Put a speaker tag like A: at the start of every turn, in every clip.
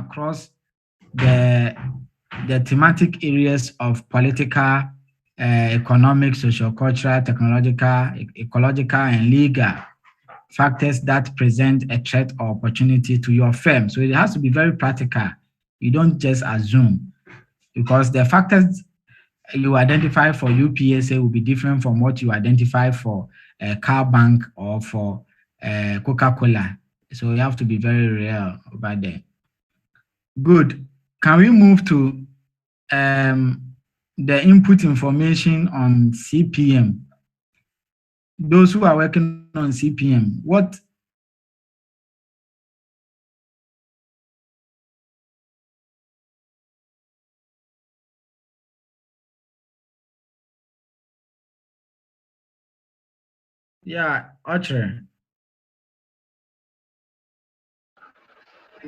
A: across the thematic areas of political, economic, social, cultural, technological, ecological, and legal factors that present a threat or opportunity to your firm. So it has to be very practical. You don't just assume, because the factors you identify for UPSA will be different from what you identify for Car Bank or for Coca-Cola. So you have to be very real about that. Good. Can we move to the input information on CPM? Those who are working on CPM, what? Yeah, Archer.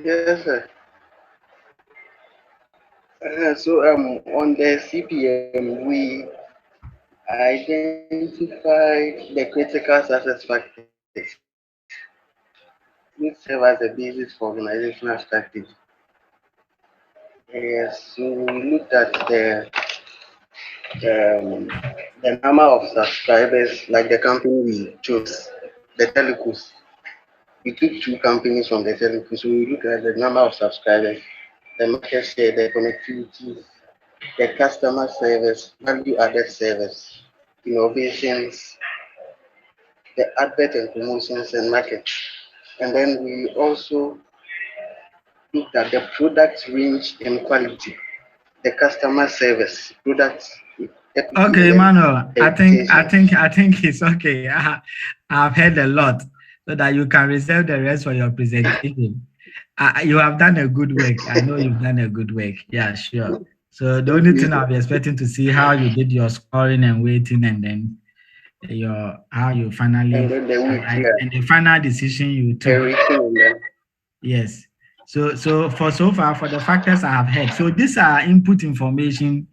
B: Yes, sir. So on the CPM, we identify the critical success factors which serve as a basis for organizational strategy. Yes, so we looked at the number of subscribers, like the company we chose, the telecos. We took two companies from the telecos, so we looked at the number of subscribers, the market share, the connectivity, the customer service, value-added service, innovations, the advert and promotions and market. And then we also looked at the product range and quality, the customer service, products.
A: Okay, Emmanuel. I think it's okay. I've heard a lot, so that you can reserve the rest for your presentation. You have done a good work. I know you've done a good work. Yeah, sure. So the only thing I'll be expecting to see how you did your scoring and weighting, and then how you finally
B: and
A: the final decision you took. Yes. So far for the factors I have heard. So these are input information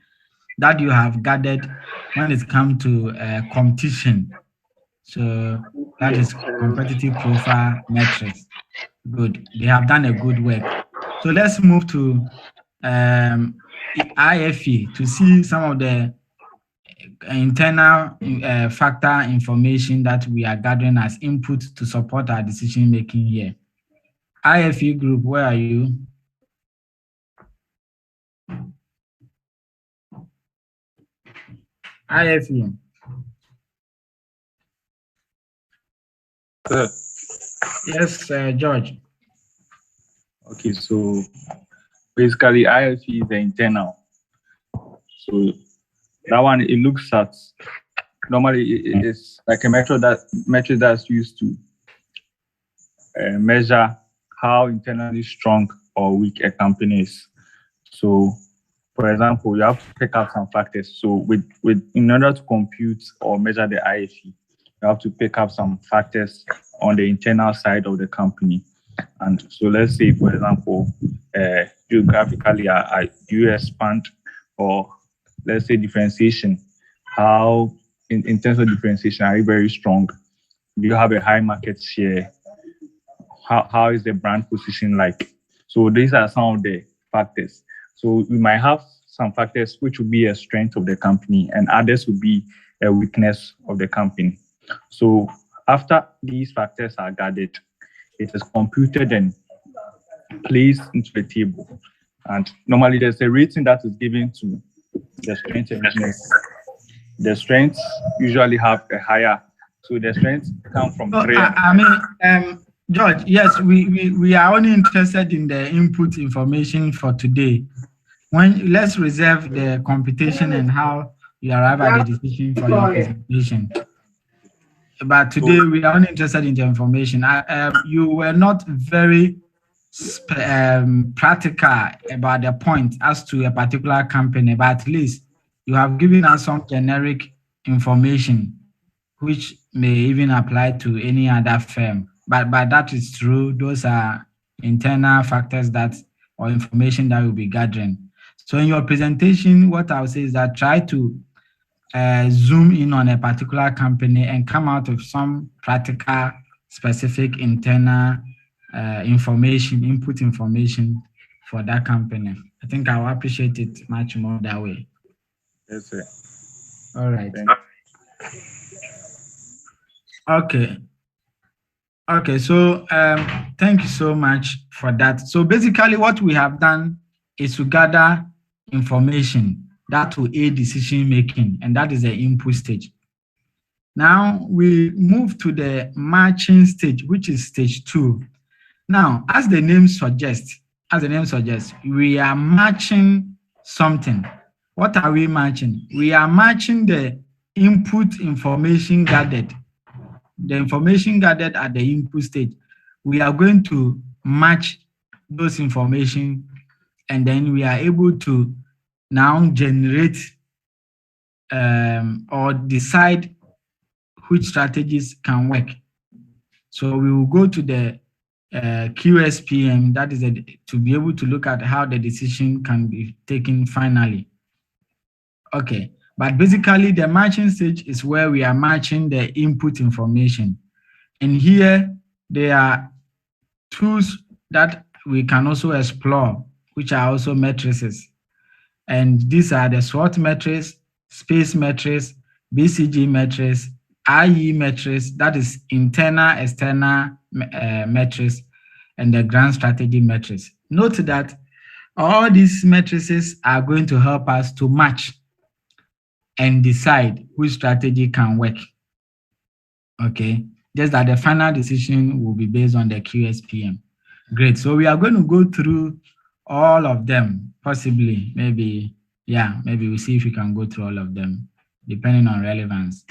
A: that you have gathered when it comes to competition. So that is competitive profile metrics. Good. They have done a good work. So let's move to IFE to see some of the internal factor information that we are gathering as input to support our decision making here. IFE group, where are you? IFE. Yes, George.
C: Okay, so basically IFE is the internal. So that one, it looks at, normally it's like a metric that's used to measure how internally strong or weak a company is. So for example, you have to pick up some factors. So in order to compute or measure the IFE, you have to pick up some factors on the internal side of the company. And so let's say, for example, geographically, do you expand, or let's say differentiation? How, in terms of differentiation, are you very strong? Do you have a high market share? How is the brand position like? So these are some of the factors. So we might have some factors which will be a strength of the company, and others will be a weakness of the company. So after these factors are gathered, it is computed and placed into the table. And normally there's a rating that is given to the strength and weakness. The strengths usually have a higher, so the strengths come from 3.
A: George, yes, we are only interested in the input information for today. Let's reserve the computation and how you arrive at the decision for your presentation. But today we are only interested in the information. You were not very practical about the point as to a particular company, but at least you have given us some generic information which may even apply to any other firm. But that is true. Those are internal factors or information that we'll be gathering. So in your presentation, what I'll say is that try to zoom in on a particular company and come out with some practical, specific internal input information for that company. I think I'll appreciate it much more that way.
C: Yes, sir.
A: All right.
C: Thank you.
A: Okay. Okay, so thank you so much for that. So basically what we have done is to gather information that will aid decision making, and that is the input stage. Now we move to the matching stage, which is stage 2. Now, as the name suggests, we are matching something. What are we matching? We are matching the input information gathered. The information gathered at the input stage. We are going to match those information, and then we are able to now generate or decide which strategies can work. So we will go to the QSPM, that is to be able to look at how the decision can be taken finally. Okay, but basically the matching stage is where we are matching the input information. And here there are tools that we can also explore, which are also matrices. And these are the SWOT matrix, space matrix, BCG matrix, IE matrix, that is internal, external matrix, and the grand strategy matrix. Note that all these matrices are going to help us to match and decide which strategy can work. Okay, just that the final decision will be based on the QSPM. Great, so we are going to go through all of them, possibly, maybe we'll see if we can go through all of them, depending on relevance.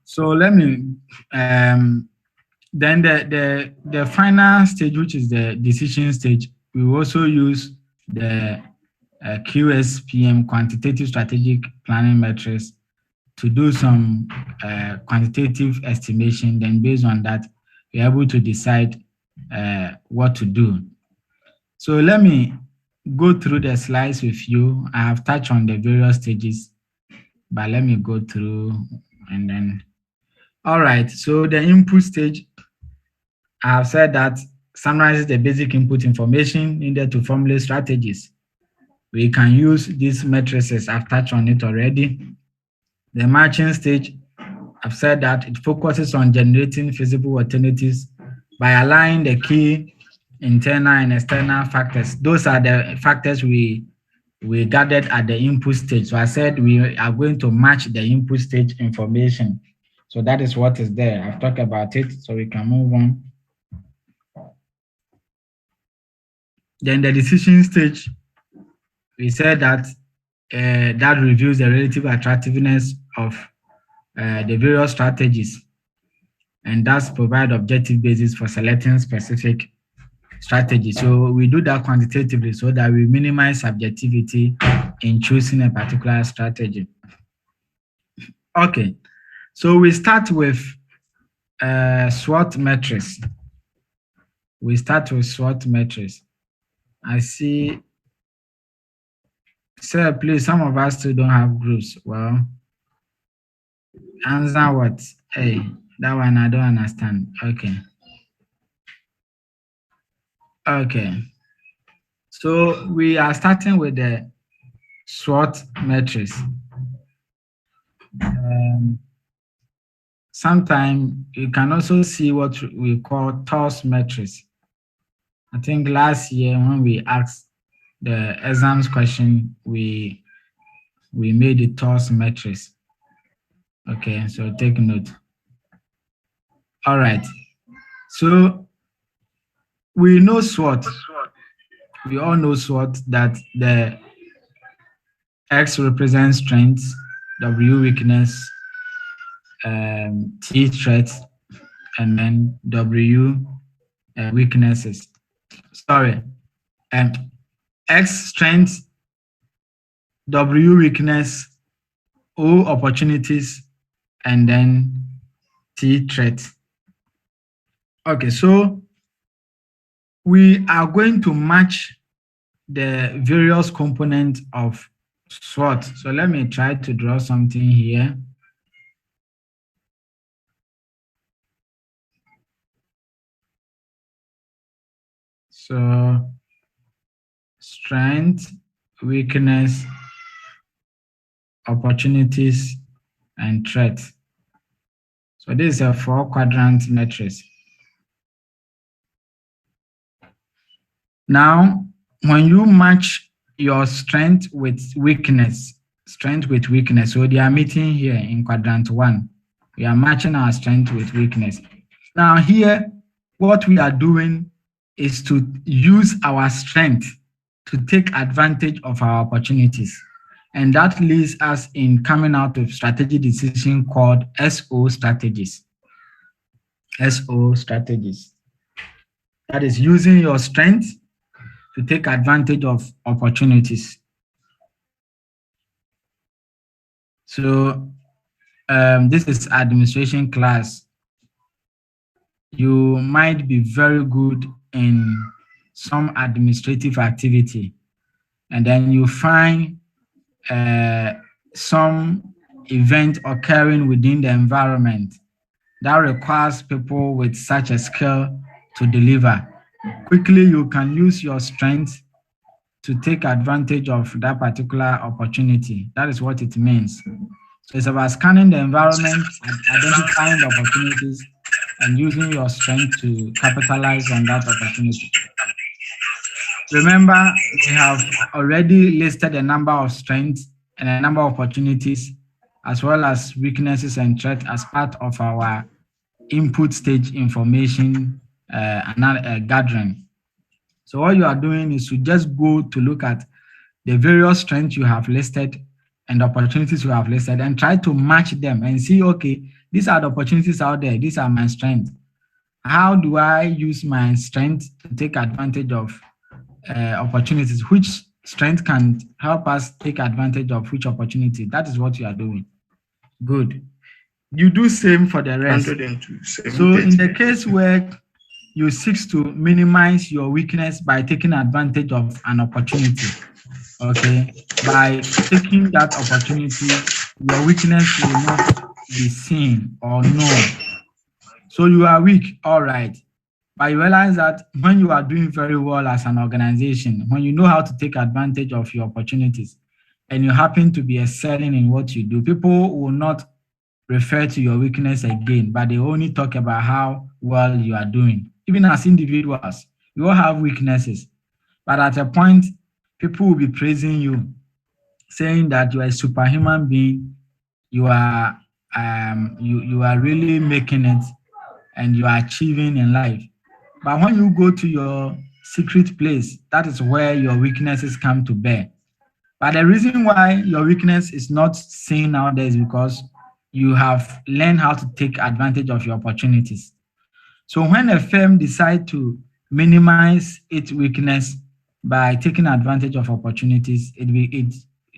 A: So let me, then the final stage, which is the decision stage, we will also use the QSPM, quantitative strategic planning metrics, to do some quantitative estimation. Then based on that, we're able to decide what to do. So let me go through the slides with you. I have touched on the various stages, but let me go through and then. All right, so the input stage, I have said that summarizes the basic input information needed to formulate strategies. We can use these matrices. I've touched on it already. The matching stage, I've said that it focuses on generating feasible alternatives by aligning the key internal and external factors. Those are the factors we gathered at the input stage. So I said we are going to match the input stage information. So that is what is there. I've talked about it, so we can move on. Then the decision stage, we said that that reviews the relative attractiveness of the various strategies, and thus provide objective basis for selecting specific strategies. So we do that quantitatively so that we minimize subjectivity in choosing a particular strategy. Okay, so we start with SWOT metrics. I see. Sir, please, some of us still don't have groups. Well, answer what? Hey, that one I don't understand. Okay. So we are starting with the SWOT matrix. Sometimes you can also see what we call TOS matrix. I think last year when we asked the exams question, we made the TOS matrix. Okay, so take note. All right. So we know SWOT. We all know SWOT, that the X represents strengths, W weakness, T threats, and then W weaknesses. Sorry, X strengths, W weakness, O opportunities, and then T threats. Okay, so we are going to match the various components of SWOT. So let me try to draw something here. So strength, weakness, opportunities, and threats. So this is a 4-quadrant matrix. Now, when you match your strength with weakness, so they are meeting here in quadrant 1. We are matching our strength with weakness. Now here, what we are doing is to use our strength to take advantage of our opportunities. And that leads us in coming out of strategic decision called SO strategies. SO strategies. That is using your strength to take advantage of opportunities. So this is administration class. You might be very good in some administrative activity, and then you find some event occurring within the environment that requires people with such a skill to deliver. Quickly, you can use your strength to take advantage of that particular opportunity. That is what it means. So it's about scanning the environment, identifying the opportunities, and using your strength to capitalize on that opportunity. Remember, we have already listed a number of strengths and a number of opportunities, as well as weaknesses and threats as part of our input stage information gathering. So what you are doing is to just go to look at the various strengths you have listed and opportunities you have listed and try to match them and see, okay, these are the opportunities out there. These are my strengths. How do I use my strength to take advantage of opportunities? Which strength can help us take advantage of which opportunity? That is what you are doing. Good. You do same for the rest. 102, so in the case where you seek to minimize your weakness by taking advantage of an opportunity, okay, by taking that opportunity, your weakness will not be seen or known. So you are weak, all right, but you realize that when you are doing very well as an organization, when you know how to take advantage of your opportunities and you happen to be excelling in what you do, people will not refer to your weakness again, but they only talk about how well you are doing. Even as individuals, we all have weaknesses, but at a point, people will be praising you, saying that you are a superhuman being, you are you are really making it, and you are achieving in life. But when you go to your secret place, that is where your weaknesses come to bear. But the reason why your weakness is not seen out there is because you have learned how to take advantage of your opportunities. So when a firm decides to minimize its weakness by taking advantage of opportunities, it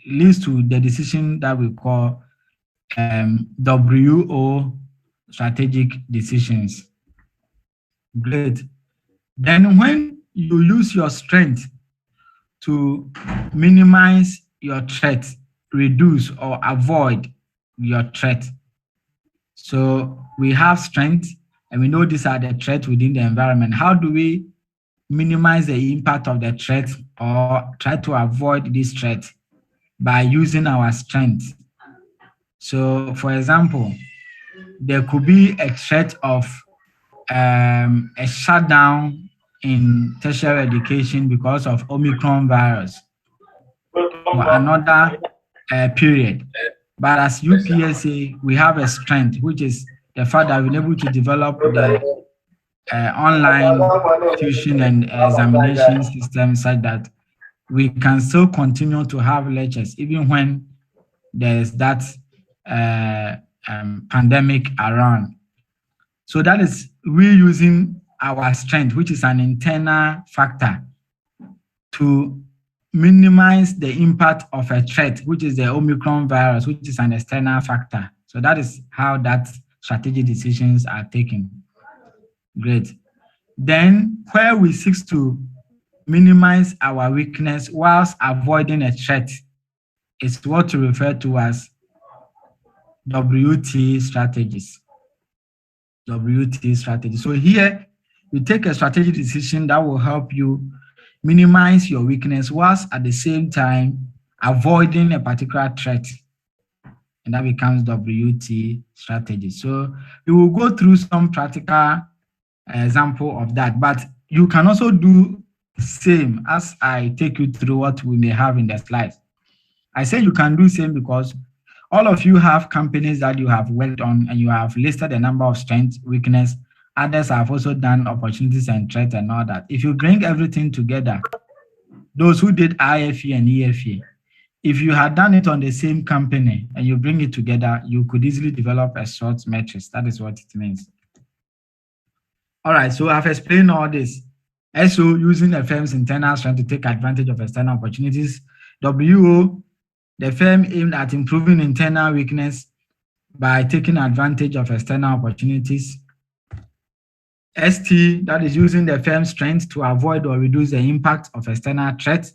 A: leads to the decision that we call WO strategic decisions. Great. Then when you use your strength to minimize your threat, reduce or avoid your threat. So we have strength and we know these are the threats within the environment. How do we minimize the impact of the threat or try to avoid this threat? By using our strength. So for example, there could be a threat of a shutdown in tertiary education because of Omicron virus or another period. But as UPSA, we have a strength, which is the fact that we're able to develop the online tuition and examination system such that we can still continue to have lectures even when there's that pandemic around. So that is we using our strength, which is an internal factor, to minimize the impact of a threat, which is the Omicron virus, which is an external factor. So that is how that strategic decisions are taken. Great. Then where we seek to minimize our weakness whilst avoiding a threat is what we refer to as WT strategies. WT strategies. So here, you take a strategic decision that will help you minimize your weakness whilst at the same time avoiding a particular threat. And that becomes WT strategy. So we will go through some practical example of that, but you can also do the same as I take you through what we may have in the slides. I say you can do same because all of you have companies that you have worked on and you have listed a number of strengths, weakness. Others have also done opportunities and threats and all that. If you bring everything together, those who did IFE and EFE, if you had done it on the same company and you bring it together, you could easily develop a SWOT matrix. That is what it means. All right, so I've explained all this. SO, using a firm's internal strength to take advantage of external opportunities. WO, the firm aimed at improving internal weakness by taking advantage of external opportunities. ST, that is using the firm's strength to avoid or reduce the impact of external threats.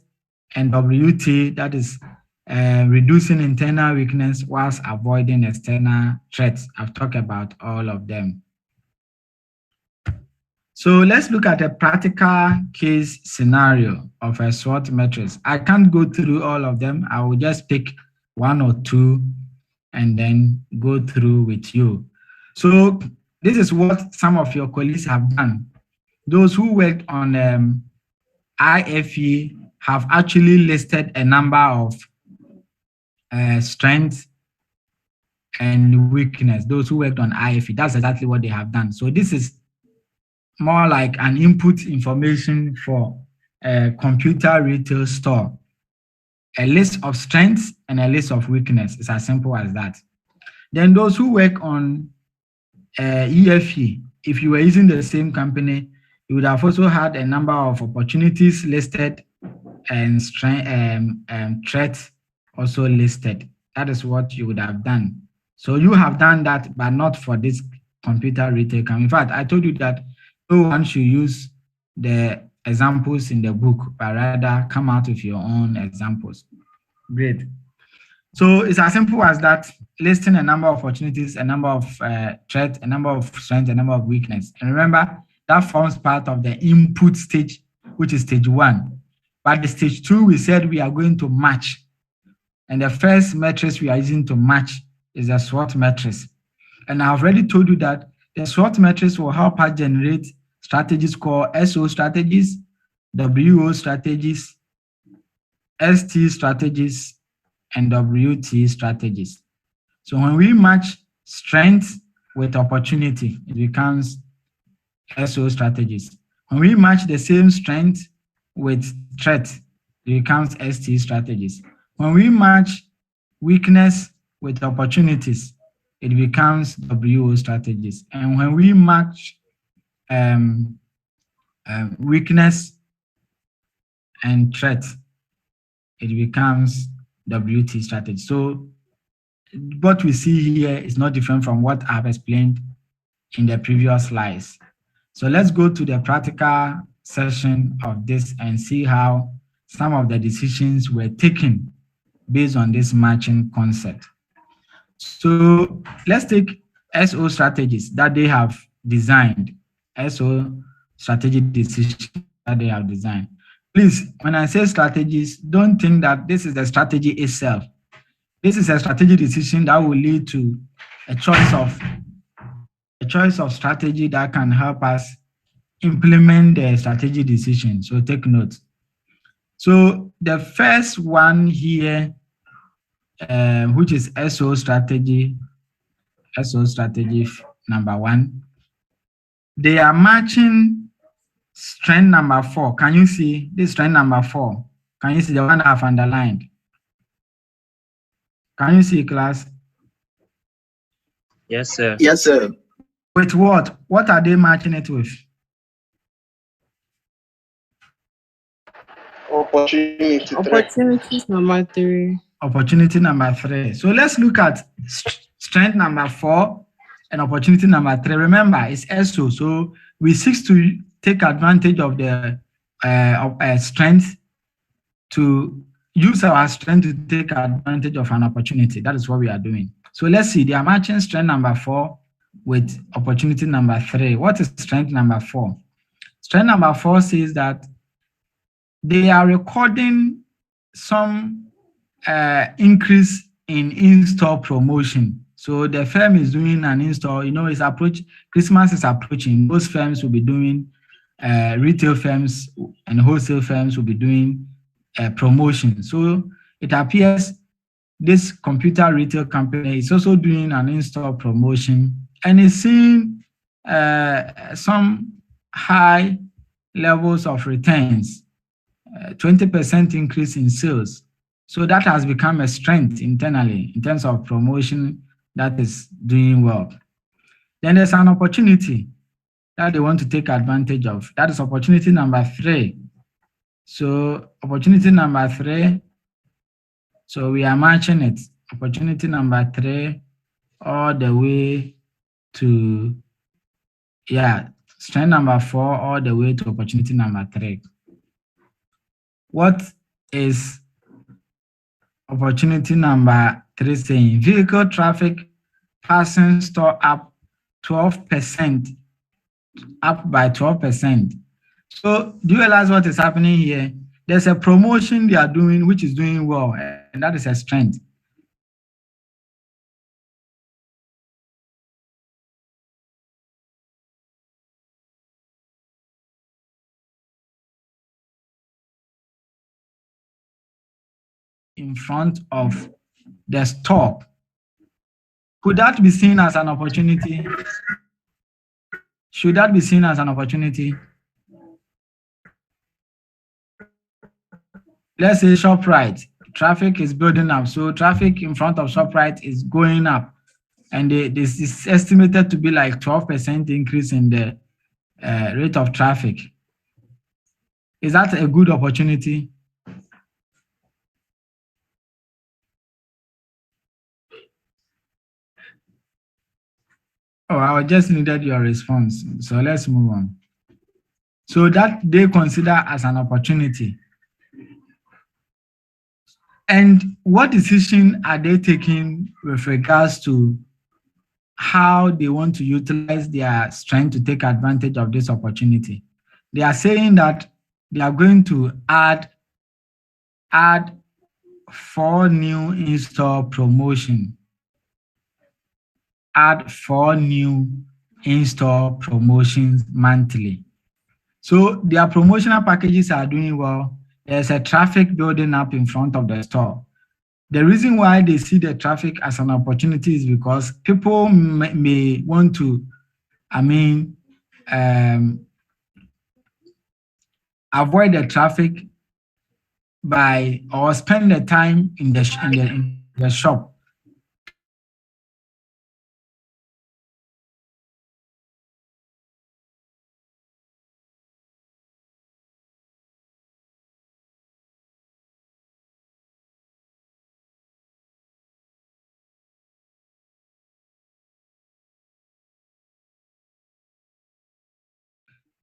A: And WT, that is reducing internal weakness whilst avoiding external threats. I've talked about all of them. So let's look at a practical case scenario of a SWOT matrix. I can't go through all of them. I will just pick one or two and then go through with you. So this is what some of your colleagues have done. Those who worked on IFE have actually listed a number of strengths and weakness. Those who worked on IFE, that's exactly what they have done. So this is more like an input information for a computer retail store. A list of strengths and a list of weakness. It's as simple as that. Then those who work on EFE, if you were using the same company, you would have also had a number of opportunities listed and threats also listed. That is what you would have done. So you have done that, but not for this computer retail company. In fact, I told you that no one should use the examples in the book, but rather come out with your own examples. Great. So it's as simple as that, listing a number of opportunities, a number of threats, a number of strengths, a number of weakness. And remember, that forms part of the input stage, which is stage 1. But the stage 2, we said we are going to match. And the first matrix we are using to match is the SWOT matrix. And I've already told you that the SWOT matrix will help us generate strategies called SO strategies, WO strategies, ST strategies, and WT strategies. So when we match strength with opportunity, it becomes SO strategies. When we match the same strength with threat, it becomes ST strategies. When we match weakness with opportunities, it becomes WO strategies. And when we match weakness and threat, it becomes WT strategy. So what we see here is not different from what I've explained in the previous slides. So let's go to the practical session of this and see how some of the decisions were taken based on this matching concept. So let's take SO strategies that they have designed. SO strategy decisions that they have designed. Please, when I say strategies, don't think that this is the strategy itself. This is a strategy decision that will lead to a choice of strategy that can help us implement the strategy decision. So take note. So the first one here, which is SO strategy number 1, they are matching strength number 4. Can you see this strength number 4? Can you see the one I've underlined? Can you see, class?
D: Yes, sir.
B: Yes, sir.
A: With what? What are they matching it with?
E: Opportunities number 3.
A: Opportunity number 3. So let's look at strength number 4 and opportunity number 3. Remember, it's SO. So we seek to take advantage of the strength, to use our strength to take advantage of an opportunity. That is what we are doing. So let's see, they are matching strength number 4 with opportunity number 3. What is strength number 4? Strength number 4 says that they are recording some increase in in-store promotion. So the firm is doing an in-store, Christmas is approaching. Most firms will be doing, retail firms and wholesale firms will be doing promotion. So it appears this computer retail company is also doing an in-store promotion and is seeing some high levels of returns, 20% increase in sales. So that has become a strength internally in terms of promotion that is doing well. Then there's an opportunity that they want to take advantage of. That is opportunity number 3. So opportunity number 3, so we are matching it. Opportunity number 3 all the way to, strength number 4 all the way to opportunity number 3. What is opportunity number 3 saying? Vehicle traffic passing store up 12%, up by 12%. So do you realize what is happening here? There's a promotion they are doing which is doing well, and that is a strength. In front of the store. Could that be seen as an opportunity? Should that be seen as an opportunity? Let's say ShopRite, traffic is building up. So traffic in front of ShopRite is going up. And this is estimated to be like 12% increase in the rate of traffic. Is that a good opportunity? Oh, I just needed your response. So let's move on. So that they consider as an opportunity. And what decision are they taking with regards to how they want to utilize their strength to take advantage of this opportunity? They are saying that they are going to add 4 new in-store promotion. Add 4 new in-store promotions monthly. So their promotional packages are doing well. There's a traffic building up in front of the store. The reason why they see the traffic as an opportunity is because people may want to, avoid the traffic or spend the time in the shop.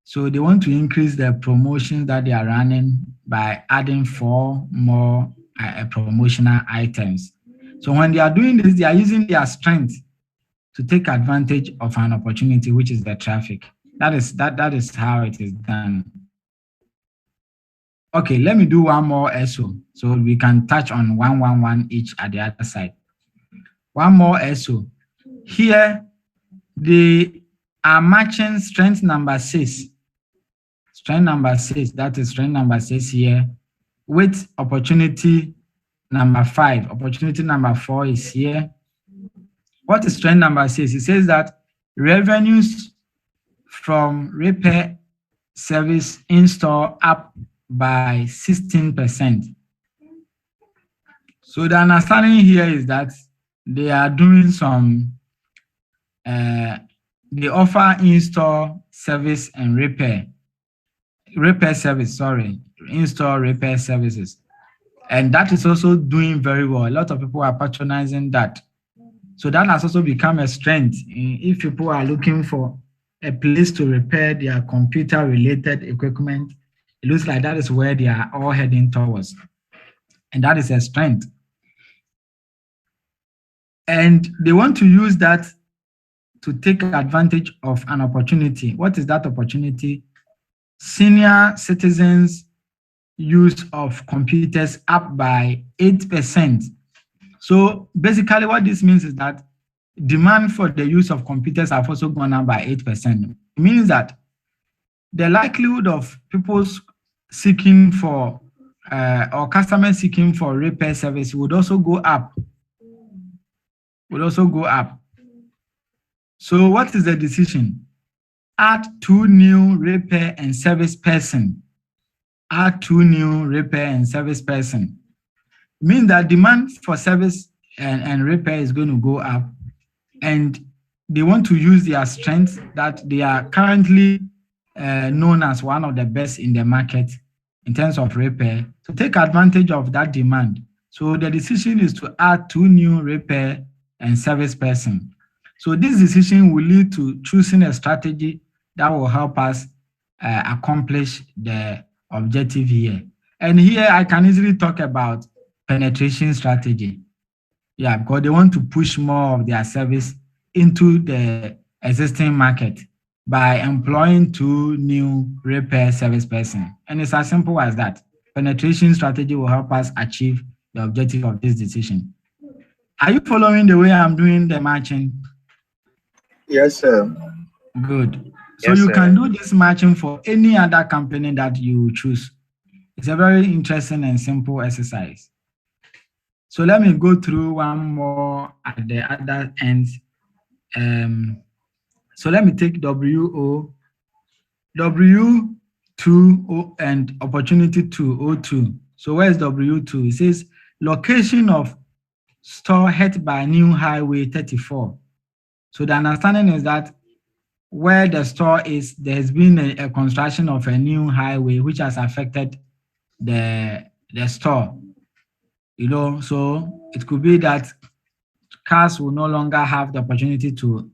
A: So they want to increase the promotions that they are running by adding 4 more promotional items. So when they are doing this, they are using their strength to take advantage of an opportunity, which is the traffic. That is how it is done. Okay, let me do one more SO so we can touch on 111 each at the other side. One more SO. Here, they are matching strength number 6. Strength number 6, that is strength number 6 here, with opportunity number 5. Opportunity number 4 is here. What is strength number 6? It says that revenues from repair service in-store up by 16%. So the understanding here is that they are doing some, they offer in-store service and in-store repair services. And that is also doing very well. A lot of people are patronizing that. So that has also become a strength. If people are looking for a place to repair their computer-related equipment, it looks like that is where they are all heading towards. And that is a strength. And they want to use that to take advantage of an opportunity. What is that opportunity? Senior citizens use of computers up by 8%. So basically what this means is that demand for the use of computers have also gone up by 8%. It means that the likelihood of people seeking for or customers seeking for repair service would also go up. So what is the decision? Add 2 new repair and service person. Add 2 new repair and service person. It means that demand for service and repair is going to go up, and they want to use their strength that they are currently known as one of the best in the market in terms of repair to take advantage of that demand. So the decision is to add 2 new repair and service person. So this decision will lead to choosing a strategy that will help us accomplish the objective here. And here I can easily talk about penetration strategy. Yeah, because they want to push more of their service into the existing market by employing 2 new repair service person. And it's as simple as that. Penetration strategy will help us achieve the objective of this decision. Are you following the way I'm doing the matching?
B: Yes, sir.
A: Good. So yes, you can do this matching for any other company that you choose. It's a very interesting and simple exercise. So let me go through one more at the other end. So let me take WO, W2 and opportunity 202. So where's W2? It says location of store hit by new highway 34. So the understanding is that where the store is, there's been a construction of a new highway which has affected the store. You know, so it could be that cars will no longer have the opportunity to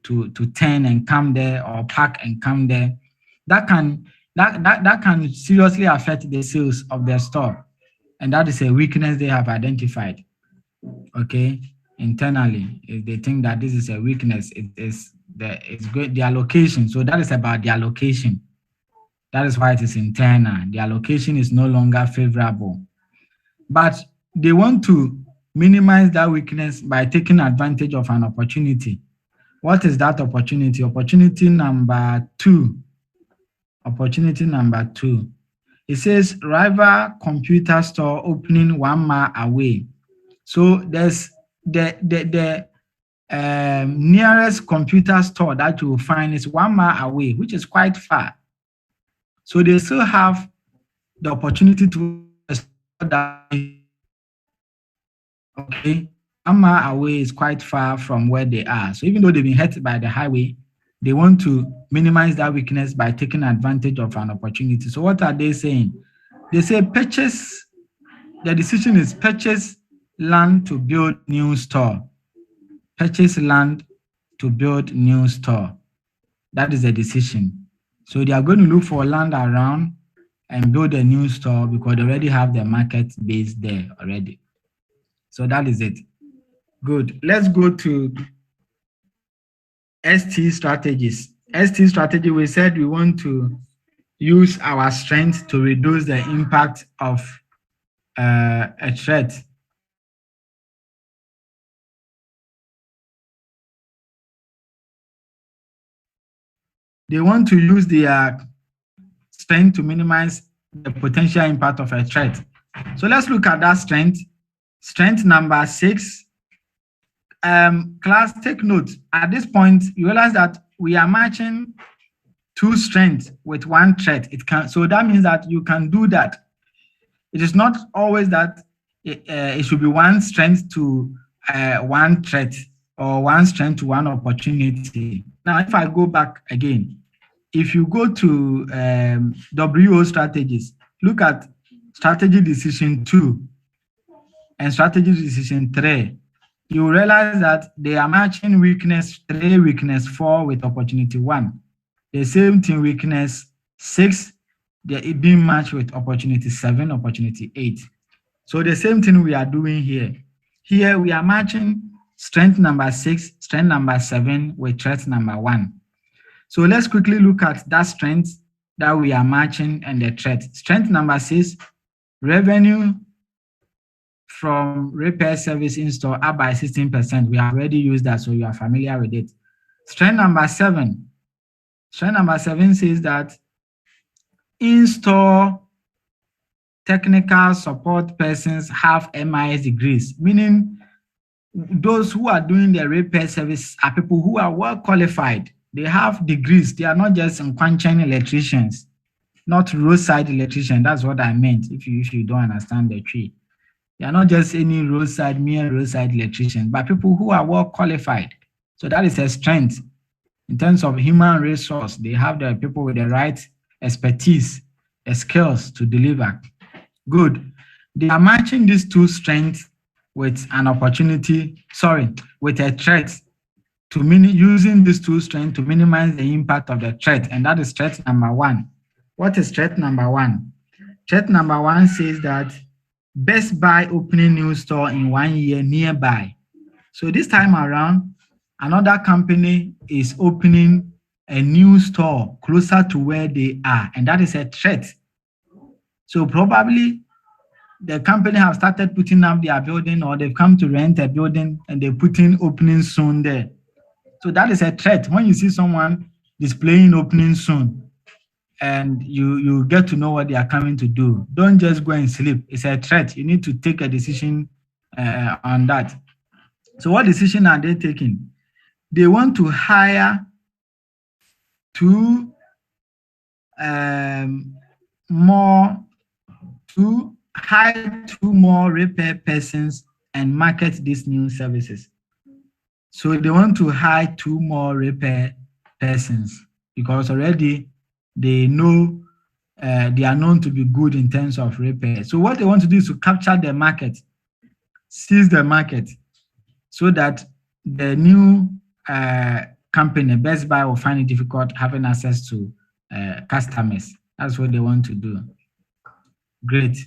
A: turn and come there or park and come there. That can seriously affect the sales of their store, and that is a weakness they have identified. Okay, internally, if they think that this is a weakness, it's good their location. So that is about their location. That is why it is internal. Their location is no longer favorable, but they want to minimize that weakness by taking advantage of an opportunity. What is that opportunity? Opportunity number 2. Opportunity number 2. It says rival computer store opening 1 mile away. So there's the nearest computer store that you will find is 1 mile away, which is quite far. So they still have the opportunity to that. Okay, 1 mile away is quite far from where they are. So even though they've been hit by the highway, they want to minimize that weakness by taking advantage of an opportunity. So what are they saying? They say purchase, the decision is purchase land to build new store. Purchase land to build new store. That is the decision. So they are going to look for land around and build a new store because they already have the market base there already. So that is it. Good. Let's go to ST strategies. ST strategy, we said we want to use our strength to reduce the impact of a threat. They want to use their strength to minimize the potential impact of a threat. So let's look at that strength. Strength number 6. Class, take note. At this point, you realize that we are matching 2 strengths with 1 threat. So that means that you can do that. It is not always that it should be 1 strength to 1 threat or 1 strength to 1 opportunity. Now, if I go back again, if you go to WO strategies, look at strategy decision 2 and strategy decision 3, you realize that they are matching weakness 3, weakness 4 with opportunity 1. The same thing, weakness 6, they're being matched with opportunity 7, opportunity 8. So the same thing we are doing here. Here we are matching strength number 6, strength number 7 with threat number 1. So let's quickly look at that strength that we are matching and the threat. Strength number 6, Revenue from repair service in-store up by 16%. We have already used that, so you are familiar with it. Strength number 7. Strength number 7 says that in-store technical support persons have MIS degrees, meaning those who are doing the repair service are people who are well qualified. They have degrees. They are not just unqualified electricians, not roadside electrician. That's what I meant. If you don't understand the tree, they are not just any mere roadside electrician, but people who are well qualified. So that is a strength in terms of human resource. They have the people with the right expertise, the skills to deliver. Good. They are matching these two strengths with an opportunity, with a threat to using these two strengths to minimize the impact of the threat. And that is threat number 1. What is threat number 1? Threat number 1 says that Best Buy opening new store in 1 year nearby. So this time around, another company is opening a new store closer to where they are, and that is a threat. So probably the company have started putting up their building, or they've come to rent a building and they're putting opening soon there. So that is a threat. When you see someone displaying opening soon and you get to know what they are coming to do, don't just go and sleep. It's a threat. You need to take a decision on that. So what decision are they taking? They want to hire two more repair persons and market these new services. So they want to hire 2 more repair persons because already they know they are known to be good in terms of repair. So what they want to do is to capture the market, seize the market, so that the new company, Best Buy, will find it difficult having access to customers. That's what they want to do. Great.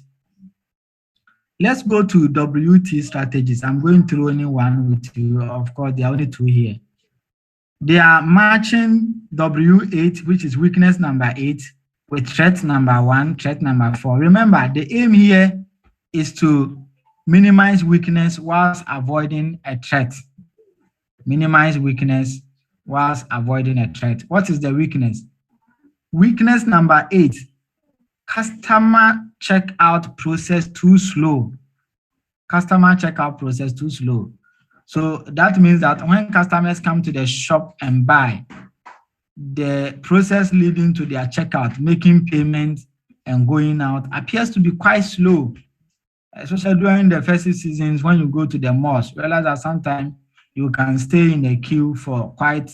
A: Let's go to WT strategies. I'm going through only one with you. Of course, there are only 2 here. They are matching W8, which is weakness number 8, with threat number 1, threat number 4. Remember, the aim here is to minimize weakness whilst avoiding a threat. Minimize weakness whilst avoiding a threat. What is the weakness? Weakness number 8, customer checkout process too slow. Customer checkout process too slow. So that means that when customers come to the shop and buy, the process leading to their checkout, making payment and going out, appears to be quite slow, especially during the festive seasons. When you go to the malls, realize that sometimes you can stay in the queue for quite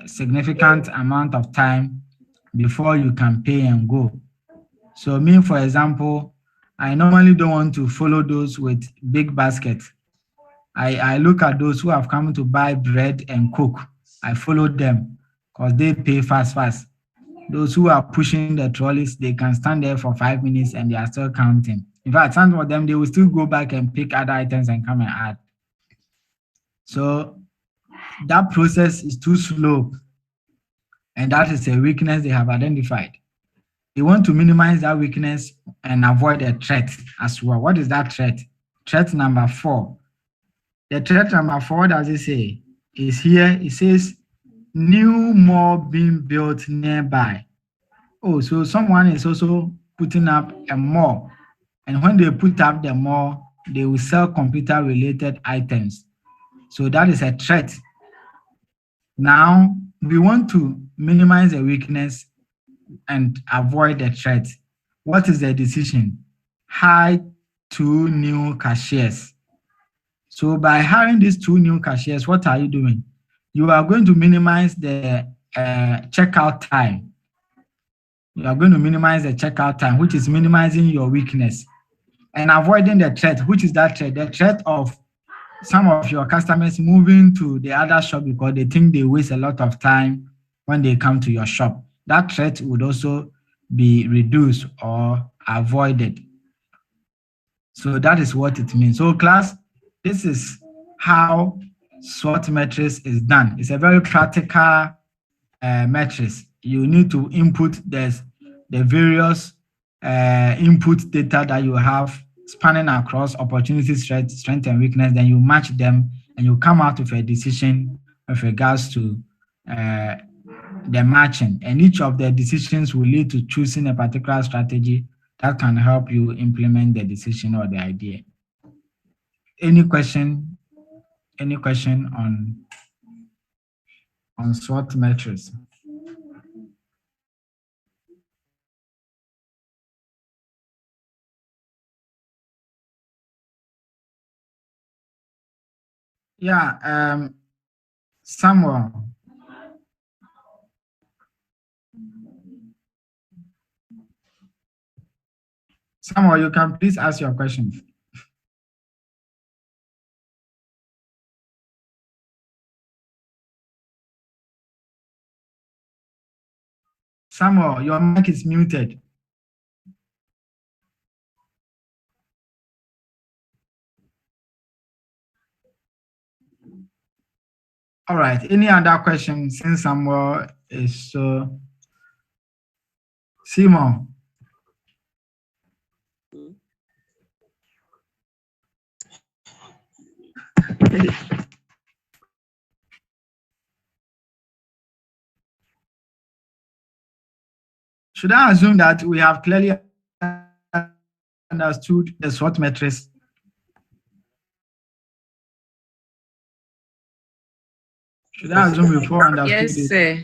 A: significant amount of time before you can pay and go. So me, for example, I normally don't want to follow those with big baskets. I look at those who have come to buy bread and Coke. I follow them because they pay fast. Those who are pushing the trolleys, they can stand there for 5 minutes and they are still counting. In fact, some of them, they will still go back and pick other items and come and add. So that process is too slow. And that is a weakness they have identified. They want to minimize that weakness and avoid a threat as well. What is that threat? Threat number 4. The threat number 4, does it say? Is here. It says new mall being built nearby. Oh, so someone is also putting up a mall. And when they put up the mall, they will sell computer-related items. So that is a threat. Now, we want to minimize the weakness and avoid the threat. What is the decision? Hire 2 new cashiers. So by hiring these 2 new cashiers, what are you doing? You are going to minimize the checkout time. You are going to minimize the checkout time, which is minimizing your weakness and avoiding the threat. Which is that threat? The threat of some of your customers moving to the other shop because they think they waste a lot of time when they come to your shop. That threat would also be reduced or avoided. So that is what it means. So class, this is how SWOT matrix is done. It's a very practical matrix. You need to input the various input data that you have spanning across opportunities, strength and weakness, then you match them and you come out with a decision with regards to the matching. And each of the decisions will lead to choosing a particular strategy that can help you implement the decision or the idea. Any question? Any question on SWOT metrics? Yeah, Samuel. Samuel, you can please ask your question. Samuel, your mic is muted. All right. Any other questions? Since Samuel is so. Simon. Should I assume that we have clearly understood the SWOT metrics? Should I assume before understood?
D: Yes, sir.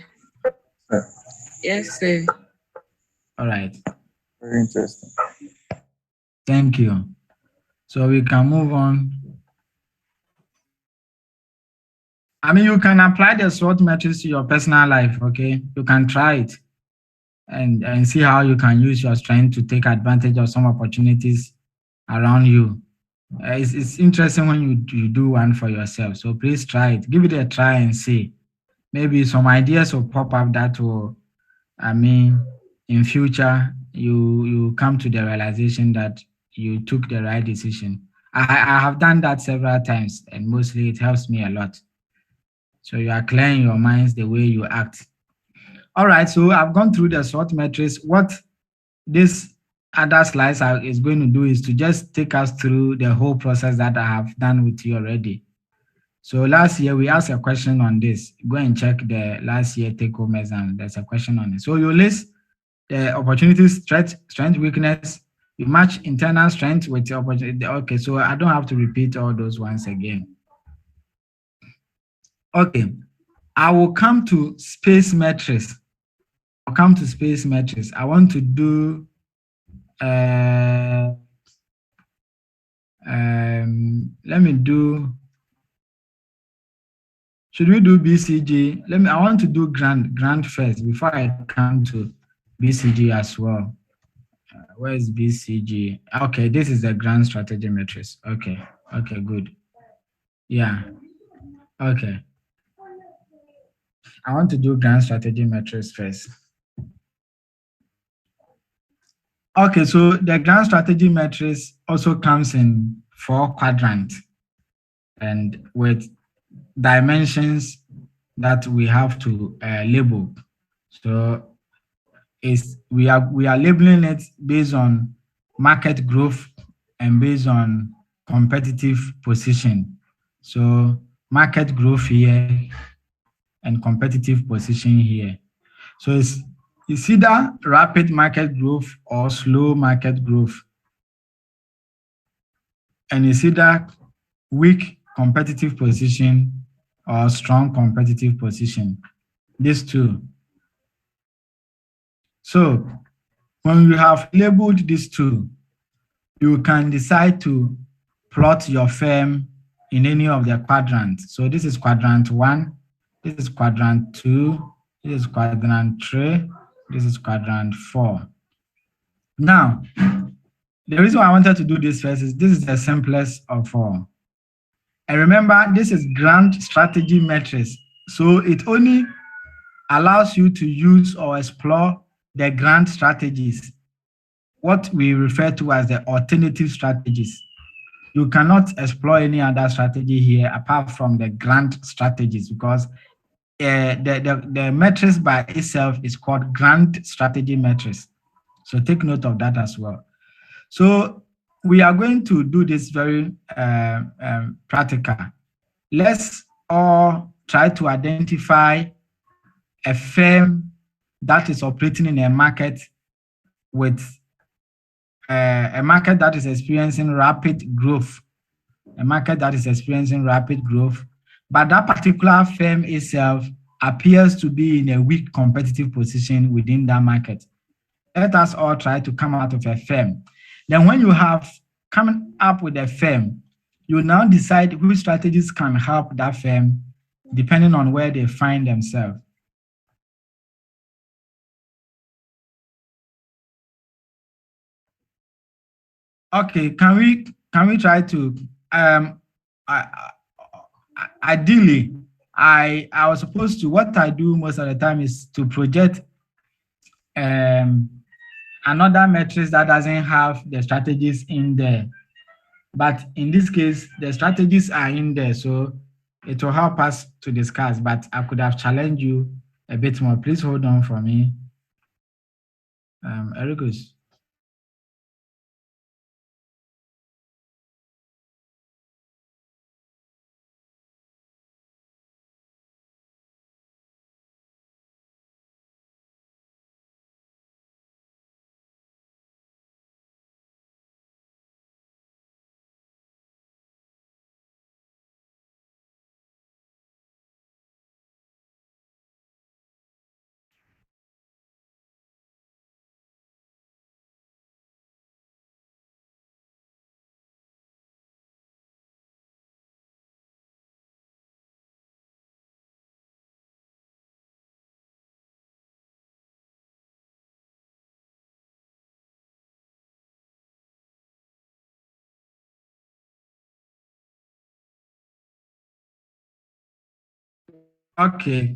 D: Yes, sir.
A: All right.
C: Very interesting.
A: Thank you. So we can move on. I mean, you can apply the SWOT metrics to your personal life, okay? You can try it and see how you can use your strength to take advantage of some opportunities around you. It's interesting when you do one for yourself. So please try it. Give it a try and see. Maybe some ideas will pop up that will, I mean, in future, you come to the realization that you took the right decision. I have done that several times, and mostly it helps me a lot. So you are clearing your minds the way you act. All right, so I've gone through the SWOT metrics. What this other slides is going to do is to just take us through the whole process that I have done with you already. So last year we asked a question on this. Go and check the last year take-home exam. There's a question on it. So you list the opportunities, strength, weakness. You match internal strength with the opportunity. Okay, so I don't have to repeat all those once again. Okay, I will come to space metrics. I'll come to space metrics. I want to do let me do. Should we do BCG? I want to do grant first before I come to BCG as well. Where is BCG? Okay, this is the grant strategy metrics. Okay, good. Yeah, okay. I want to do grant strategy metrics first. Okay, so the grant strategy metrics also comes in 4 quadrants and with dimensions that we have to label. So we are labeling it based on market growth and based on competitive position. So market growth here and competitive position here. So it's either rapid market growth or slow market growth. And it's either weak competitive position or strong competitive position. These two. So when you have labeled these two, you can decide to plot your firm in any of the quadrants. So this is quadrant 1, this is quadrant 2, this is quadrant 3, this is quadrant 4. Now, the reason why I wanted to do this first is this is the simplest of all. And remember, this is grant strategy metrics. So it only allows you to use or explore the grant strategies, what we refer to as the alternative strategies. You cannot explore any other strategy here apart from the grant strategies because the metrics by itself is called grant strategy metrics. So take note of that as well. So we are going to do this very practical. Let's all try to identify a firm that is operating in a market with a market that is experiencing rapid growth, but that particular firm itself appears to be in a weak competitive position within that market. Let us all try to come out of a firm. Then when you have come up with a firm, you now decide which strategies can help that firm depending on where they find themselves. Okay, can we try to ideally I was supposed to, what I do most of the time is to project another matrix that doesn't have the strategies in there. But in this case, the strategies are in there, so it will help us to discuss, but I could have challenged you a bit more. Please hold on for me. Ericus. Okay,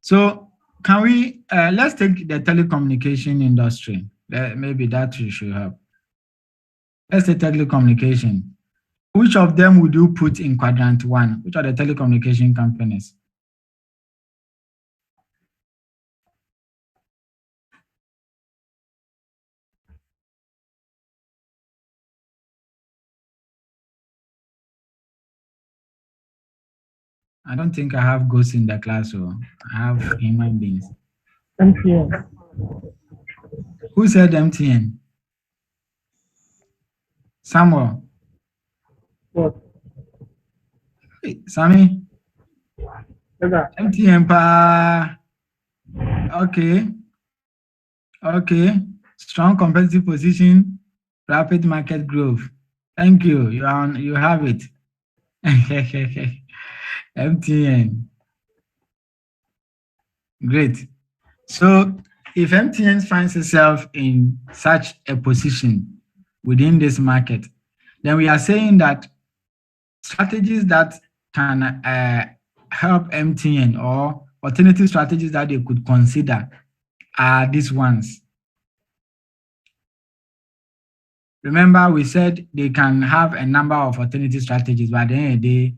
A: so can we let's take the telecommunication industry. Maybe that should help. Let's say telecommunication. Which of them would you put in quadrant 1? Which are the telecommunication companies? I don't think I have ghosts in the class, so I have human beings.
E: MTN.
A: Who said MTN? Samuel.
E: What?
A: Hey, Sammy. MTN pa. Okay. Okay. Strong competitive position, rapid market growth. Thank you. You have it. MTN. Great. So if MTN finds itself in such a position within this market, then we are saying that strategies that can help MTN or alternative strategies that they could consider are these ones. Remember, we said they can have a number of alternative strategies, but at the end of the day,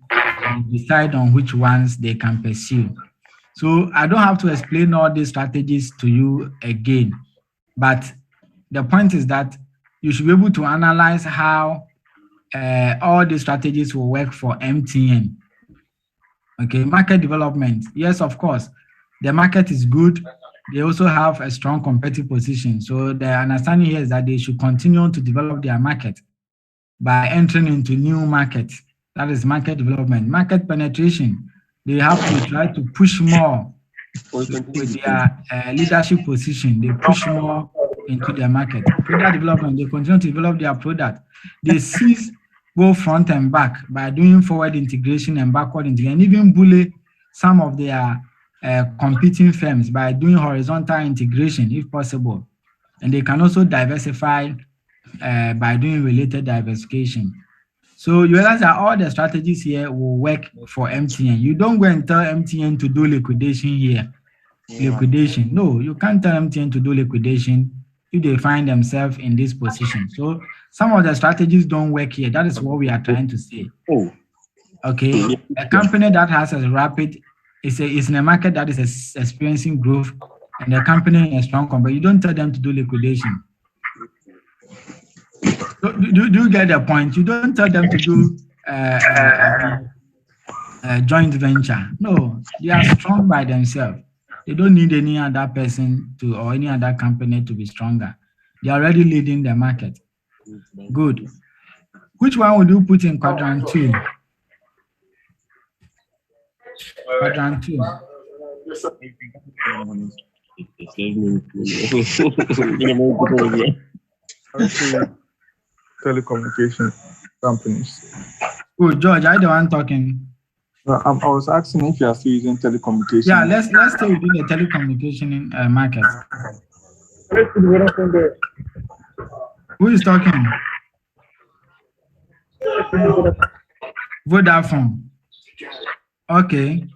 A: they decide on which ones they can pursue. So I don't have to explain all these strategies to you again, but the point is that you should be able to analyze how all the strategies will work for MTN. Okay, market development. Yes, of course, the market is good. They also have a strong competitive position. So the understanding here is that they should continue to develop their market by entering into new markets. That is market development. Market penetration. They have to try to push more with their leadership position. They push more into their market. Product development. They continue to develop their product. They seize both front and back by doing forward integration and backward integration, and even bully some of their competing firms by doing horizontal integration if possible. And they can also diversify by doing related diversification. So you realize that all the strategies here will work for MTN. You don't go and tell MTN to do liquidation here. Liquidation. No, you can't tell MTN to do liquidation if they find themselves in this position. So some of the strategies don't work here. That is what we are trying to say. Okay, a company that has a rapid is in a market that is experiencing growth and the company in a strong company, you don't tell them to do liquidation. Do you get the point? You don't tell them to do joint venture. No, they are strong by themselves. They don't need any other person to or any other company to be stronger. They are already leading the market. Good. Which one would you put in quadrant 2? Quadrant 2.
C: Telecommunication companies.
A: Good, George, are you the one talking?
C: I was asking if you are still using telecommunication.
A: Yeah, let's stay within the telecommunication market. Who is talking? Vodafone. Okay.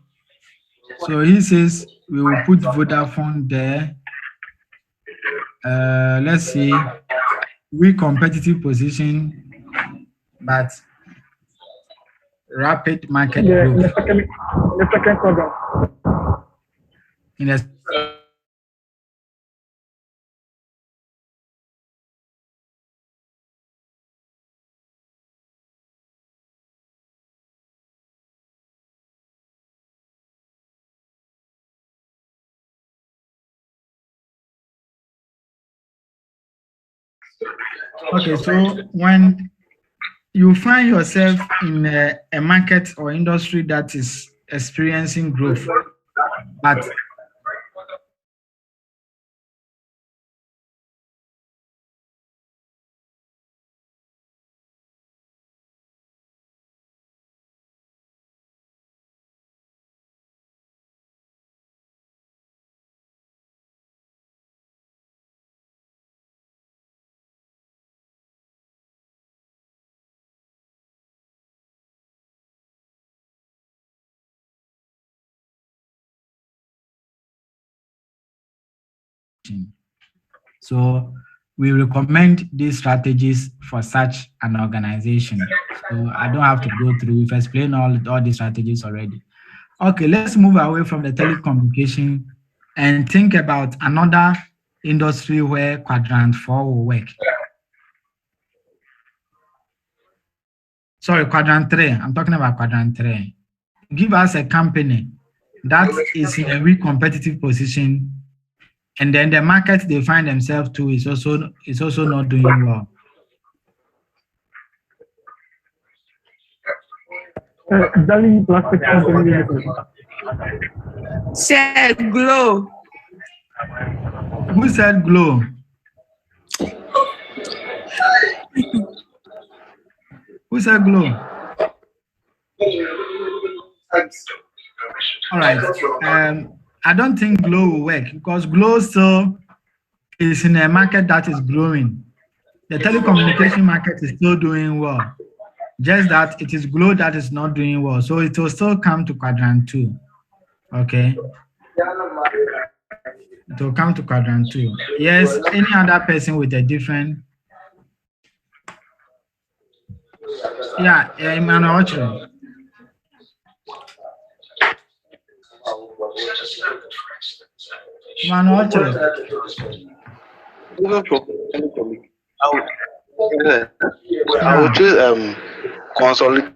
A: So he says we will put Vodafone there. Let's see. We competitive position, but rapid market growth.
E: The second quadrant.
A: In a Okay, so when you find yourself in a market or industry that is experiencing growth, but so we recommend these strategies for such an organization. So I don't have to go through. We've explained all the strategies already. Okay, let's move away from the telecommunication and think about another industry where quadrant 4 will work. Sorry, quadrant 3. I'm talking about quadrant 3. Give us a company that is in a weak competitive position, and then the market they find themselves to is also not doing well.
E: Dali Plastic Company Limited.
D: Said Glow.
A: Who said Glow? Who said Glow? All right. I don't think Glow will work because Glow still is in a market that is growing. The telecommunication market is still doing well. Just that it is Glow that is not doing well. So it will still come to quadrant 2. Okay. It will come to quadrant 2. Yes, any other person with a different. Yeah, Emmanuel Ochre. Emmanuel Ochre.
B: I would choose consolidate.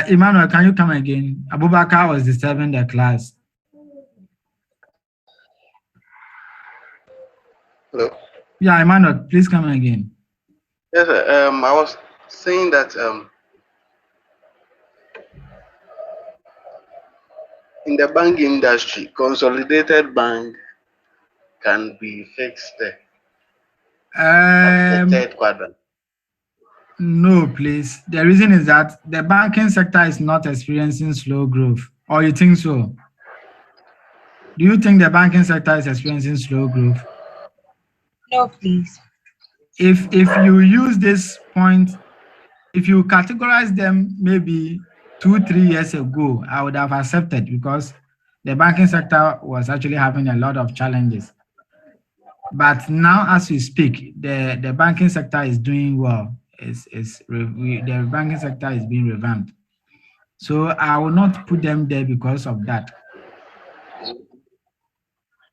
A: Emmanuel, can you come again? Abubakar was disturbing the class.
B: Hello.
A: Yeah, Emmanuel, please come again.
B: Yes, sir. I was saying that in the bank industry, consolidated bank can be fixed there. At the third quadrant.
A: No, please. The reason is that the banking sector is not experiencing slow growth. Or you think so? Do you think the banking sector is experiencing slow growth?
D: No, please.
A: If you use this point, if you categorize them maybe 2-3 years ago, I would have accepted because the banking sector was actually having a lot of challenges. But now, as we speak, the banking sector is doing well. The banking sector is being revamped. So I will not put them there because of that.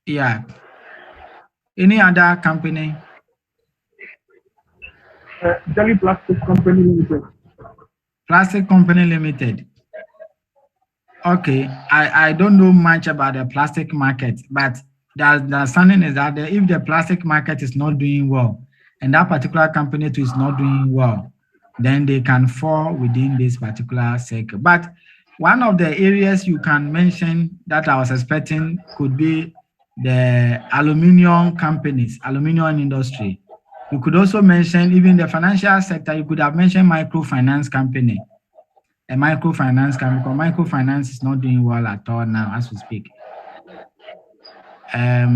A: Yeah. Any other company?
E: Jelly Plastic Company Limited.
A: Plastic Company Limited. Okay, I don't know much about the plastic market, but the understanding is that if the plastic market is not doing well, and that particular company too is not doing well, then they can fall within this particular circle. But one of the areas you can mention that I was expecting could be the aluminium companies, aluminium industry. You could also mention even the financial sector. You could have mentioned microfinance company. A microfinance company, because microfinance is not doing well at all now as we speak. I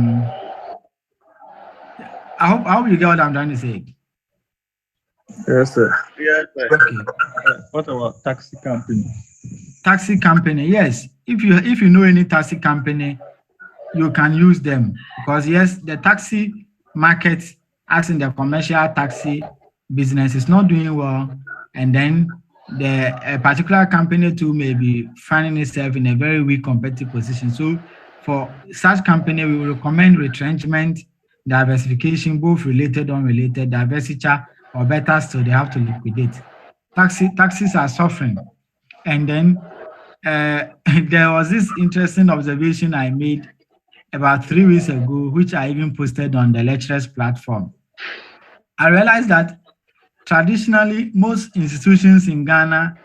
A: hope you get what I'm trying to say.
C: Yes, sir.
B: Yes, sir.
A: Okay.
C: What about taxi company?
A: Taxi company, yes. If you know any taxi company, you can use them because yes, the taxi market, as in the commercial taxi business, is not doing well, and then a particular company too may be finding itself in a very weak competitive position. So for such company, we will recommend retrenchment, diversification, both related, unrelated, divestiture, or better still, they have to liquidate. Taxis are suffering, and then there was this interesting observation I made about 3 weeks ago, which I even posted on the lecturers platform. I realized that traditionally, most institutions in Ghana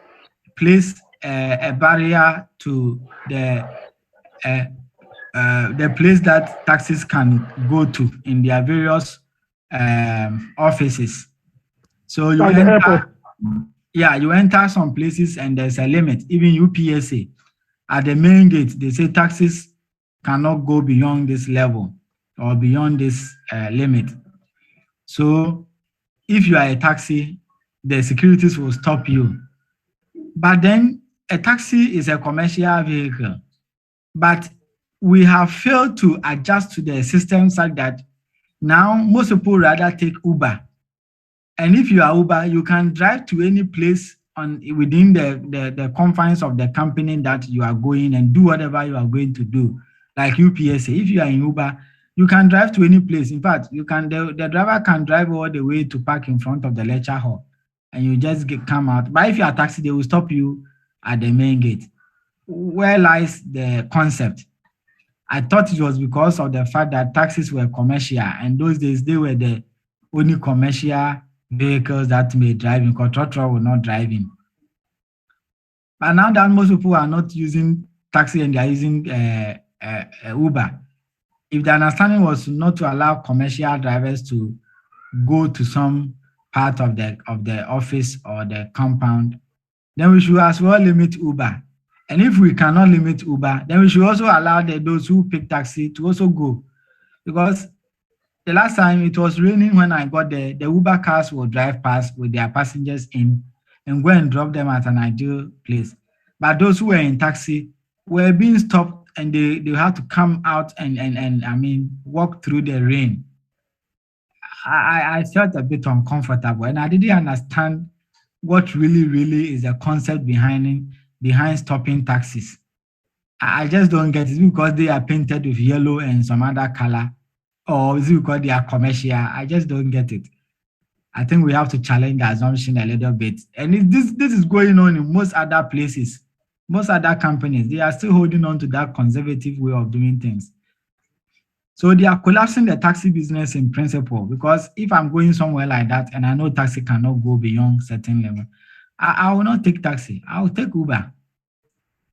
A: place a barrier to the place that taxis can go to in their various offices. So you
E: Like the airport.
A: you enter some places and there's a limit. Even UPSA at the main gate, they say taxis cannot go beyond this level or beyond this limit. So if you are a taxi, the securities will stop you. But then a taxi is a commercial vehicle. But we have failed to adjust to the system such that now most people rather take Uber. And if you are Uber, you can drive to any place within the confines of the company that you are going and do whatever you are going to do. Like UPSA, if you are in Uber, you can drive to any place. In fact, the driver can drive all the way to park in front of the lecture hall, and you just come out. But if you are a taxi, they will stop you at the main gate. Where lies the concept? I thought it was because of the fact that taxis were commercial, and those days they were the only commercial vehicles that may drive in, because Trotro will not drive in. But now that most people are not using taxi and they are using Uber, if the understanding was not to allow commercial drivers to go to some part of the office or the compound, then we should as well limit Uber. And if we cannot limit Uber, then we should also allow those who pick taxi to also go. Because the last time it was raining when I got there, the Uber cars will drive past with their passengers in and go and drop them at an ideal place. But those who were in taxi were being stopped and they had to come out and walk through the rain. I felt a bit uncomfortable and I didn't understand what really is the concept behind stopping taxis. I just don't get it because they are painted with yellow and some other color, or is it because they are commercial? I just don't get it. I think we have to challenge the assumption a little bit. And this is going on in most other places. Most other companies, they are still holding on to that conservative way of doing things. So they are collapsing the taxi business in principle, because if I'm going somewhere like that and I know taxi cannot go beyond certain level, I will not take taxi. I will take Uber.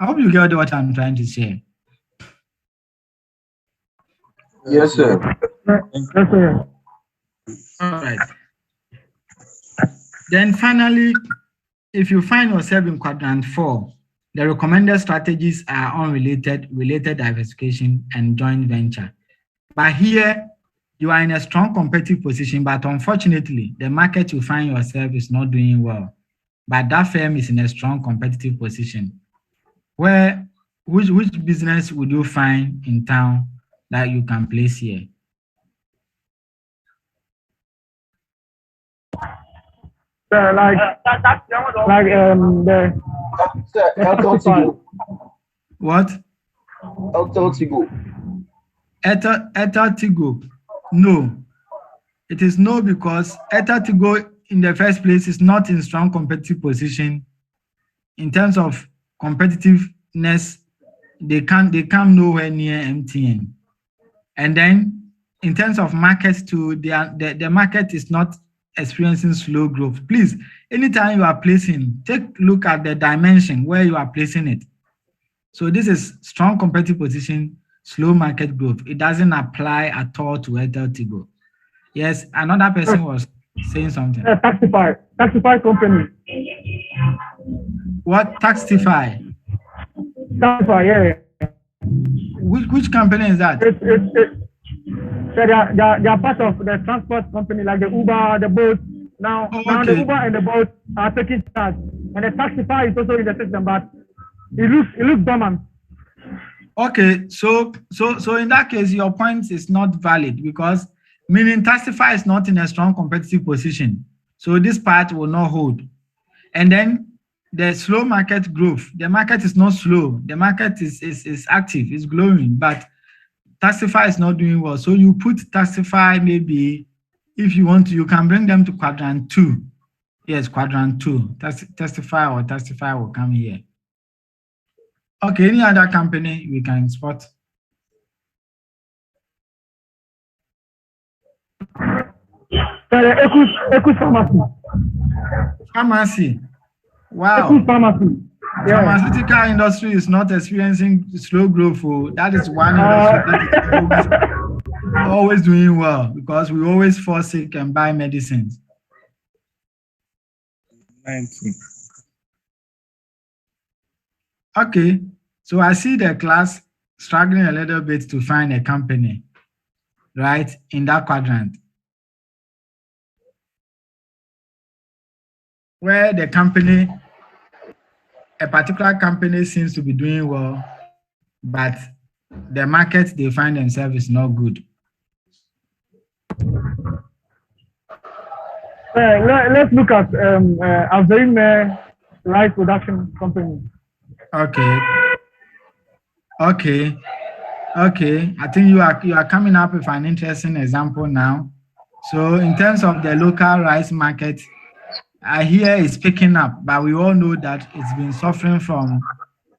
A: I hope you get what I'm trying to say.
B: Yes, sir.
E: Yes, sir.
A: All right. Then finally, if you find yourself in quadrant 4, the recommended strategies are unrelated, related diversification, and joint venture. But here, you are in a strong competitive position, but unfortunately, the market you find yourself is not doing well. But that firm is in a strong competitive position. Which business would you find in town that you can place here?
E: like the
B: LTO.
A: What?
B: LTO.
A: Airtel Tigo? No. It is no, because Airtel Tigo in the first place is not in strong competitive position. In terms of competitiveness, they come nowhere near MTN. And then in terms of market too, the market is not experiencing slow growth. Please, anytime you are placing, take a look at the dimension where you are placing it. So this is strong competitive position, slow market growth. It doesn't apply at all to Airtel Tigo. Yes, another person was saying something.
E: Taxify company.
A: What? Taxify?
E: Taxify, yeah.
A: Which company is that?
E: So they are part of the transport company, like the Uber, the Bolt. Now the Uber and the Bolt are taking charge, and the Taxify is also in the system, but it looks dormant.
A: Okay, so in that case, your point is not valid, because meaning Taxify is not in a strong competitive position. So this part will not hold. And then the slow market growth, the market is not slow. The market is active, is growing, but Taxify is not doing well. So you put Taxify, maybe if you want to, you can bring them to quadrant 2. Yes, quadrant 2. Taxify will come here. Okay, any other company we can spot?
E: Equus Pharmacy.
A: Pharmacy. Wow.
E: Equus Pharmacy. Yeah.
A: Pharmaceutical industry is not experiencing slow growth. That is one industry that is always doing well, because we always fall sick and buy medicines.
C: 19.
A: Okay, so I see the class struggling a little bit to find a company, right, in that quadrant, where the company, a particular company seems to be doing well, but the market they find themselves is not good.
E: Let's look at Aveime Rice Production Company.
A: Okay. I think you are coming up with an interesting example now. So in terms of the local rice market, I hear it's picking up, but we all know that it's been suffering from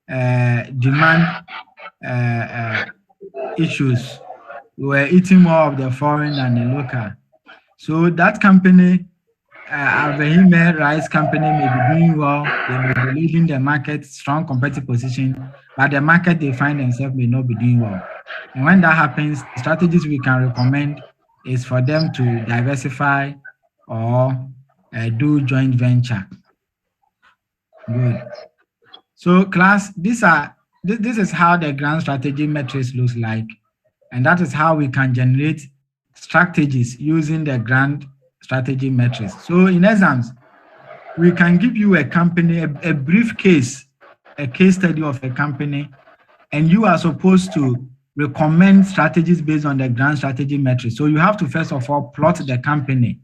A: demand issues. We were eating more of the foreign than the local. So that company, Aveime Rice Company, may be doing well. They may be leading the market, strong competitive position, but the market they find themselves may not be doing well. And when that happens, the strategies we can recommend is for them to diversify or do joint venture. Good. So class, this is how the grand strategy matrix looks like, and that is how we can generate strategies using the grand strategy matrix. So in exams, we can give you a company, a brief case, a case study of a company, and you are supposed to recommend strategies based on the grand strategy matrix. So you have to first of all plot the company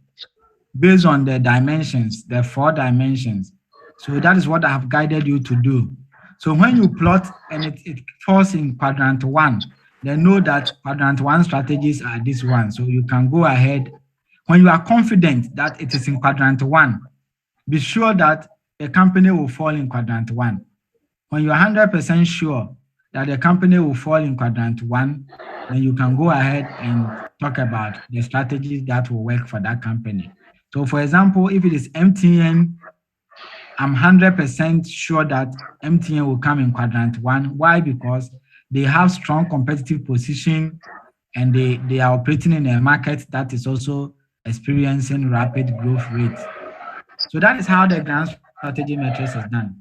A: based on the dimensions, the 4 dimensions. So that is what I have guided you to do. So when you plot and it falls in quadrant 1, then know that quadrant 1 strategies are this one. So you can go ahead. When you are confident that it is in quadrant 1, be sure that the company will fall in quadrant 1. When you are 100% sure that the company will fall in quadrant 1, then you can go ahead and talk about the strategies that will work for that company. So for example, if it is MTN, I'm 100% sure that MTN will come in quadrant 1. Why? Because they have strong competitive position and they are operating in a market that is also experiencing rapid growth rate. So that is how the grand strategy matrix is done.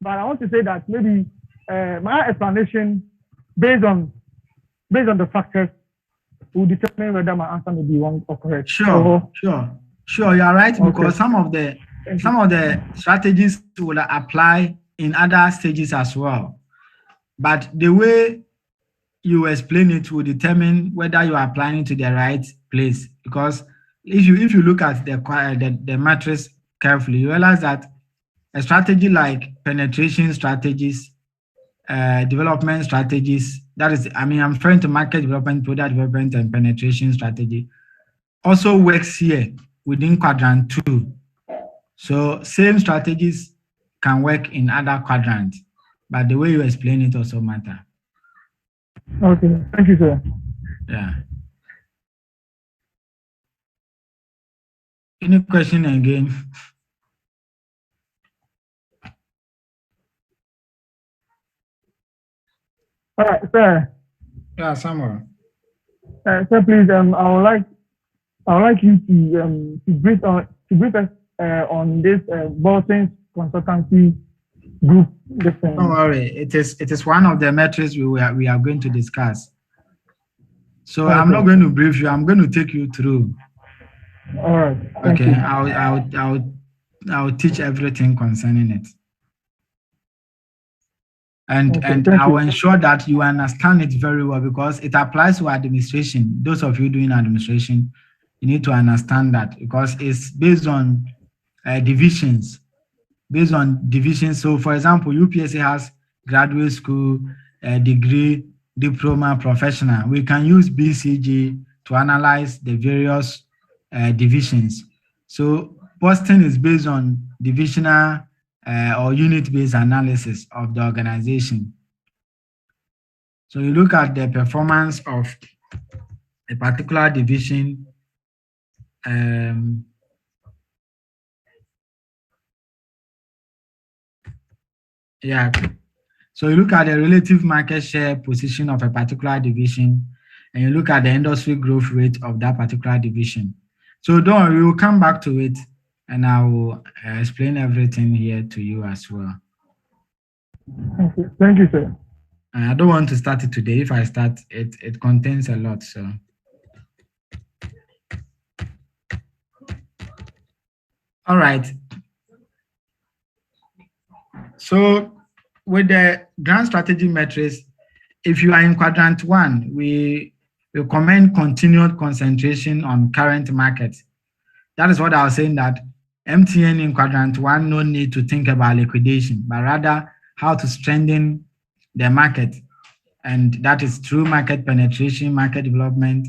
E: But I want to say that maybe my explanation based on the factors will determine whether my answer may be wrong or correct.
A: Sure. You are right,
E: Okay.
A: because some of the strategies will apply in other stages as well. But the way you explain it will determine whether you are applying it to the right place. Because if you look at the matrix carefully, you realize that a strategy like penetration strategies, development strategies, I'm referring to market development, product development, and penetration strategy, also works here within quadrant 2. So same strategies can work in other quadrants, but the way you explain it also matter.
E: Okay, thank you, sir.
A: Yeah. Any question again?
E: All right, sir.
A: Yeah, Samuel.
E: Sir, please, I would like you to brief us on this Bolton's consultancy group.
A: Don't worry, it is one of the metrics we are going to discuss. So okay. I'm not going to brief you. I'm going to take you through.
E: All right.
A: Okay. I'll teach everything concerning it. And I will ensure that you understand it very well, because it applies to administration. Those of you doing administration, you need to understand that, because it's based on divisions. So, for example, UPSA has graduate school, degree, diploma, professional. We can use BCG to analyze the various divisions. So, Boston is based on divisional or unit-based analysis of the organization. So you look at the performance of a particular division. So you look at the relative market share position of a particular division, and you look at the industry growth rate of that particular division. So don't worry, we'll come back to it, and I will explain everything here to you as well.
E: Thank you, sir.
A: I don't want to start it today. If I start, it contains a lot. So, all right. So with the grand strategy metrics, if you are in quadrant 1, we recommend continued concentration on current markets. That is what I was saying, that MTN in quadrant 1, no need to think about liquidation, but rather how to strengthen the market. And that is through market penetration, market development,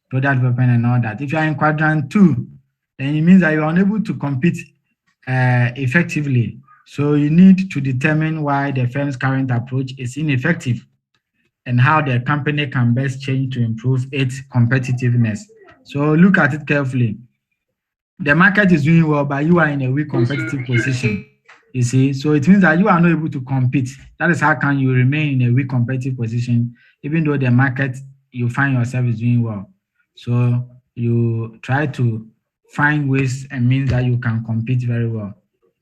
A: product development, and all that. If you are in quadrant 2, then it means that you are unable to compete effectively. So you need to determine why the firm's current approach is ineffective and how the company can best change to improve its competitiveness. So look at it carefully. The market is doing well, but you are in a weak competitive position. You see, so it means that you are not able to compete. That is how can you remain in a weak competitive position, even though the market you find yourself is doing well. So you try to find ways and means that you can compete very well.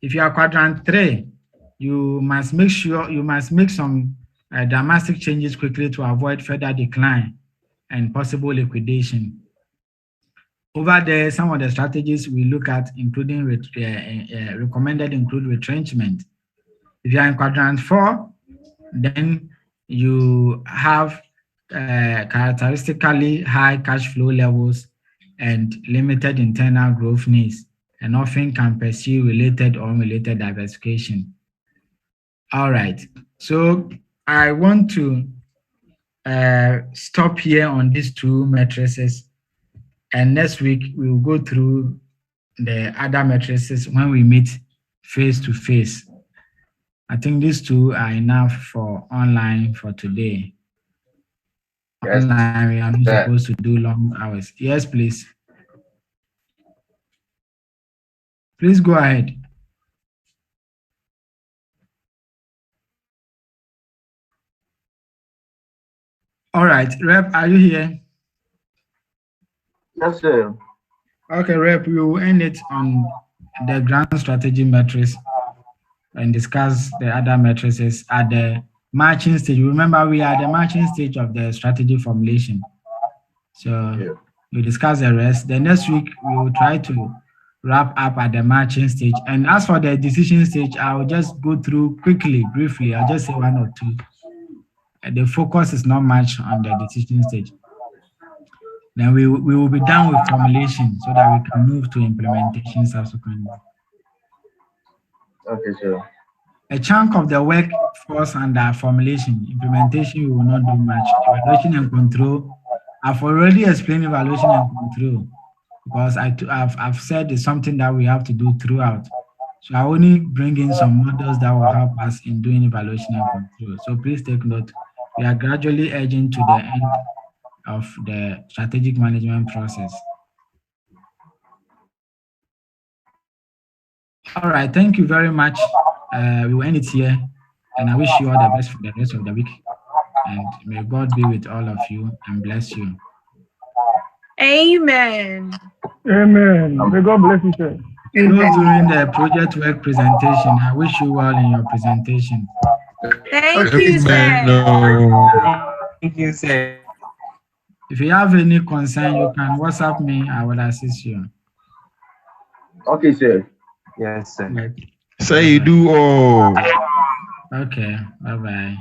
A: If you are quadrant 3, you must make some dramatic changes quickly to avoid further decline and possible liquidation. Over there, some of the strategies we look at, including recommended, include retrenchment. If you are in quadrant 4, then you have characteristically high cash flow levels and limited internal growth needs, and often can pursue related or unrelated diversification. All right, so I want to stop here on these 2 matrices. And next week, we will go through the other matrices when we meet face to face. I think these 2 are enough for online for today. Yes. Online, we are not supposed to do long hours. Yes, please. Please go ahead. All right, Rep, are you here?
B: Yes, sir.
A: Okay, Rep, we will end it on the grand strategy metrics and discuss the other matrices at the matching stage. Remember, we are at the matching stage of the strategy formulation. So we discuss the rest. The next week we will try to wrap up at the matching stage. And as for the decision stage, I will just go through quickly, briefly. I'll just say one or two. The focus is not much on the decision stage. Then we will be done with formulation so that we can move to implementation subsequently.
F: Okay, sir.
A: A chunk of the work falls under formulation. Implementation, we will not do much. Evaluation and control. I've already explained evaluation and control because I've said it's something that we have to do throughout. So I only bring in some models that will help us in doing evaluation and control. So please take note. We are gradually edging to the end of the strategic management process. All right, thank you very much. We will end it here, and I wish you all the best for the rest of the week. And may God be with all of you and bless you.
D: Amen.
E: Amen. May God bless you, sir.
A: Those during the project work presentation, I wish you well in your presentation.
D: Thank you, sir.
G: Thank you, sir.
A: If you have any concern, you can WhatsApp me. I will assist you.
F: Okay, sir.
G: Yes, sir.
A: Right.
H: Say you do all.
A: Okay. Bye-bye.